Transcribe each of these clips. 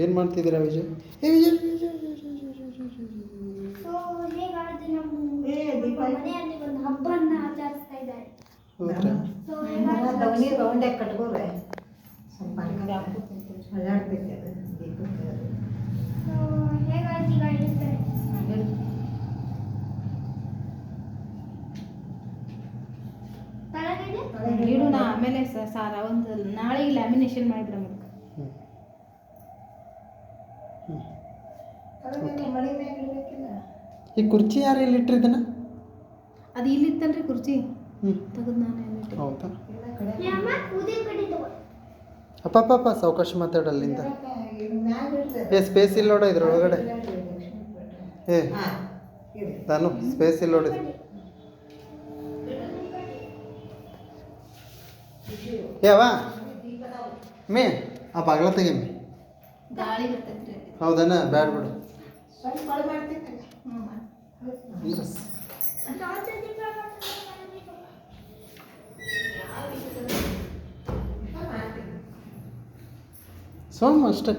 ಏನು ಮಾಡ್ತಿದ್ದೀರಾ ವಿಜಯ್? ಏ ವಿಜಯ್ ಸೊ ಹೇಗಾದ್ರೆ ನಮ್ಮ ಮನೆಯಲ್ಲಿ ಒಂದು ಹಬ್ಬನ ಆಚರಿಸ್ತಾ ಇದ್ದಾರೆ. ಹೌದ್ರಾ? ಸೊ ದವನಿ ರೌಂಡಾಗಿ ಕಟ್ಕೋರೆ ಸ್ವಲ್ಪ ಹಳ್ಳಾಡ್ತೈತೆ ಅದು ದೀಪಕ್ಕೆ. ಸೊ ಹೇಗಾದ್ರೆ ಈಗ ಇಡ್ತಾರೆ. ತಳಗಡೆ ಇಡು ನಾ ಆಮೇಲೆ ಸಾರ ಒಂದು ನಾಳೆಗೆ ಲ್ಯಾಮಿನೇಷನ್ ಮಾಡಿಬಿಡಮ್ಮ. ಮಳೆ ಮ್ಯಾಗ ಇಡ್ಬೇಕಿಲ್ಲ. ಈ ಕುರ್ಚಿ ಯಾರು ಇಲ್ಲಿ ಇಟ್ಟಿದ್ದನ? ಅದು ಇಲ್ಲಿತ್ತಲ್ರಿ ಕುರ್ಚಿ ಹ್ಞೂ ತೆಗೆದು ನಾನು ಎಲ್ಲಿಟ್ಟೆ. ಹೌದಾ? ಅಮ್ಮ ಕೂದಲು ಕಡಿತವ. ಅಪ್ಪ ಸಾವಕಾಶ ಮಾತಾಡಲ್ಲಿಂದ. ಮ್ಯಾಗ ಇಡ್ತಾರೆ. ಏ ಸ್ಪೇಸ್ ಇಲ್ಲ ನೋಡ ಇದ್ರೊಳಗಡೆ. ಏ ಹಾಂ ಇದೆ. ನಾನು ಸ್ಪೇಸ್ ಇಲ್ಲ ನೋಡಿದ್ರು. ಯಾವ ಮೇ ಆ ಬಾಗ್ಲ ತೆಗಿಮಿ. ಗಾಳಿ ಬರ್ತೈತ್ರಿ. ಹೌದನ? ಬ್ಯಾಡ ಬಿಡು. ಸ್ವಲ್ಪ ಮಳೆ ಮಾಡ್ತೈತೆ. ಸೋಮ್ ಅಷ್ಟೇ.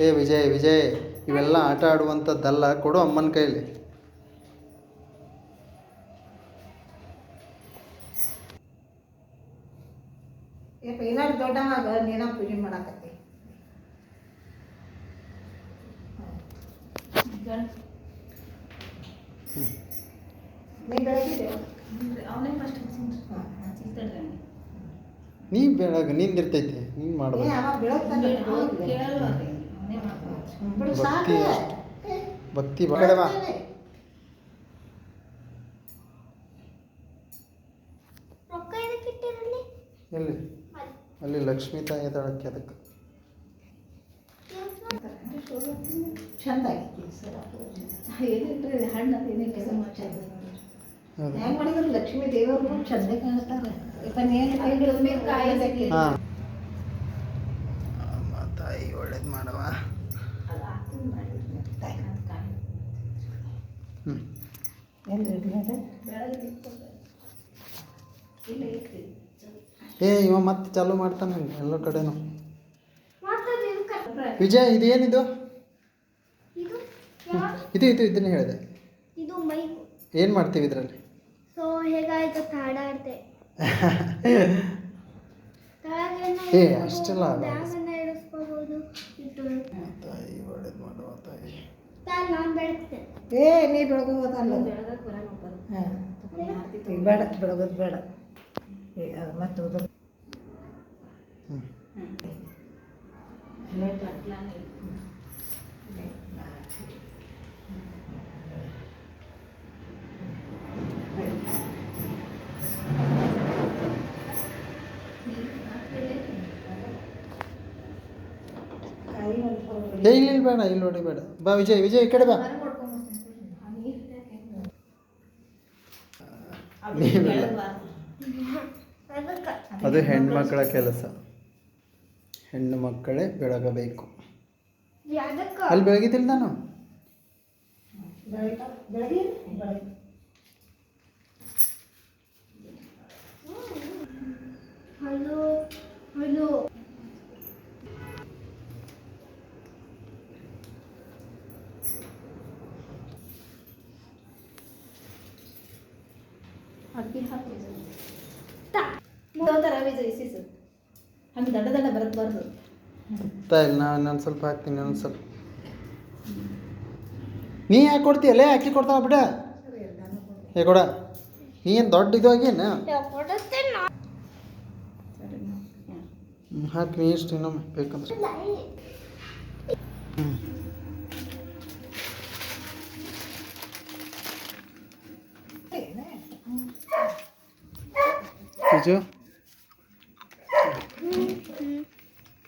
ಏ ವಿಜಯ್ ಇವೆಲ್ಲ ಆಟ ಆಡುವಂಥದ್ದಲ್ಲ, ಕೊಡು ಅಮ್ಮನ ಕೈಲಿ. ಏನಾದ್ರು ದೊಡ್ಡ ಆಗ ನೀನ ಪೂಜೆ ಮಾಡಾಕತ್ತಿ. ನೀ ಬೆಳಗಿದೆ ಅವನೇ ಫಸ್ಟ್ ಹಚ್ಚಿಸ್ತಾಡ್ರಿ. ನೀ ಬೆಳಗ್ಗೆ ನಿಂದಿರ್ತೈತಿ, ನೀನು ಮಾಡ್ಬೇಕು. ಅವ ಬೆಳಗ್ತಾನೆ ಕೇಳಲ್ವ ಅವನೇ ಮಾಡ್ತಾನೆ. ಬಿಡು ಭಕ್ತಿ ಸಾಕು. ಅಷ್ಟು. ಭಕ್ತಿ ಕಡೆ ಬಾ. ರೊಕ್ಕ ಇದಕ್ಕೆ ಇಟ್ಟಿರಲಿ. ಎಲ್ಲಿ? ಅಲ್ಲಿ ಲಕ್ಷ್ಮೀ ತಾಯಿ ಅದಳಕ್ಕೆ ಅದಕ್ಕೆ. ಚಂದ ಆಗಿತ್ತು ಸರ್. ಏನಿಲ್ರಿ ಹಣ್ಣು ಅದು ಏನೇ ಕೆಲಸ ಮಾಡ್ತಾರೆ. ಹೌದು. ಹೆಂಗೆ ಮಾಡಿದ್ರು ಲಕ್ಷ್ಮೀ ದೇವರು ಚಂದ ಕಾಣ್ತಾರೆ. ಕಾಯಿ ಹಾಂ ತಾಯಿ ಒಳ್ಳೇದು ಮಾಡವ. ಹ್ಞೂ ಏ ಇವ ಮತ್ತೆ ಚಾಲೂ ಮಾಡ್ತಾನೆ ಎಲ್ಲ ಕಡೆನೂ. ಮಾತಾಡಿ ಇದಕ್ಕೆ. ವಿಜಯ್ ಇದೇನಿದು? ಇದು ಇದನ್ನೇ ಹೇಳಿದೆ. ಇದು ಮೈಕು. ಏನು ಮಾಡ್ತೀವಿ ಇದರಲ್ಲಿ? ಸೊ ಹೇಗಾಯ್ತು ಹಾಡಾಡ್ತೆ. ಏ ಅಷ್ಟೆಲ್ಲ ಆಗಲ್ಲ. ಬ್ಯಾಗನ್ನ ಇಡಿಸ್ಕೋಬಹುದು. ಇಟ್ಟು ತಾಯಿ ಒಳ್ಳೇದು ಮಾಡುವ ತಾಯಿ. ನಾನು ಬೆಳಗ್ತೇನೆ. ಏ ನೀ ಬೆಳಗೋದಲ್ಲ. ಬೆಳಗಕ್ಕೆ ಬರಲ್ಲ ಒಬ್ಬರು. ಹಾಂ ಬೇಡ ಬೆಳಗೋದು ಬೇಡ. ಮತ್ತೆ ಹೋಗೋದು. ಹ್ಞೂ ಏ ಇಲ್ಲ ಬೇಡ, ಇಲ್ಲಿ ನೋಡಿ ಬೇಡ. ಬಾ ವಿಜಯ್ ಈ ಕಡೆ ಬಾ. ಅದು ಹೆಣ್ಮಕ್ಳ ಕೆಲಸ. ಹೆಣ್ಣು ಮಕ್ಕಳೇ ಬೆಳಗಬೇಕು. ಅಲ್ಲಿ ಬೆಳಗಿದ್ದಿಲ್ಲ ನಾನು. Hello hello. ಅಕ್ಕಿ ಹಾಕಿ ಥರ ವಿಜಯಿಸಿ ಹಂಗೆ ದಡ್ಡ ಬರಬಾರ್ದು. ಇಲ್ಲ ನಾನು ಸ್ವಲ್ಪ ಹಾಕ್ತೀನಿ. ನಾನು ಸ್ವಲ್ಪ ನೀ ಯಾಕೆ ಕೊಡ್ತೀಯಲ್ಲೇ? ಅಕ್ಕಿ ಕೊಡ್ತಾವ ಬಿಡ. ಏ ಕೊಡ. ನೀ ಏನು ದೊಡ್ಡ ಇದು ಆಗೇನ? ಹಾಕಿ ನೀ ಇಷ್ಟು ಇನ್ನೊಮ್ಮೆ ಬೇಕಂದ್ರೆ. ಹ್ಞೂ ವಿಜು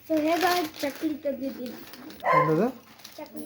ಸೊ ಹೇಗಾಯ್ತು ಚಕ್ಲಿ ತೆಗೆದಿದ್ದೀನಿ. ಏನದು? ಚಕ್ಲಿ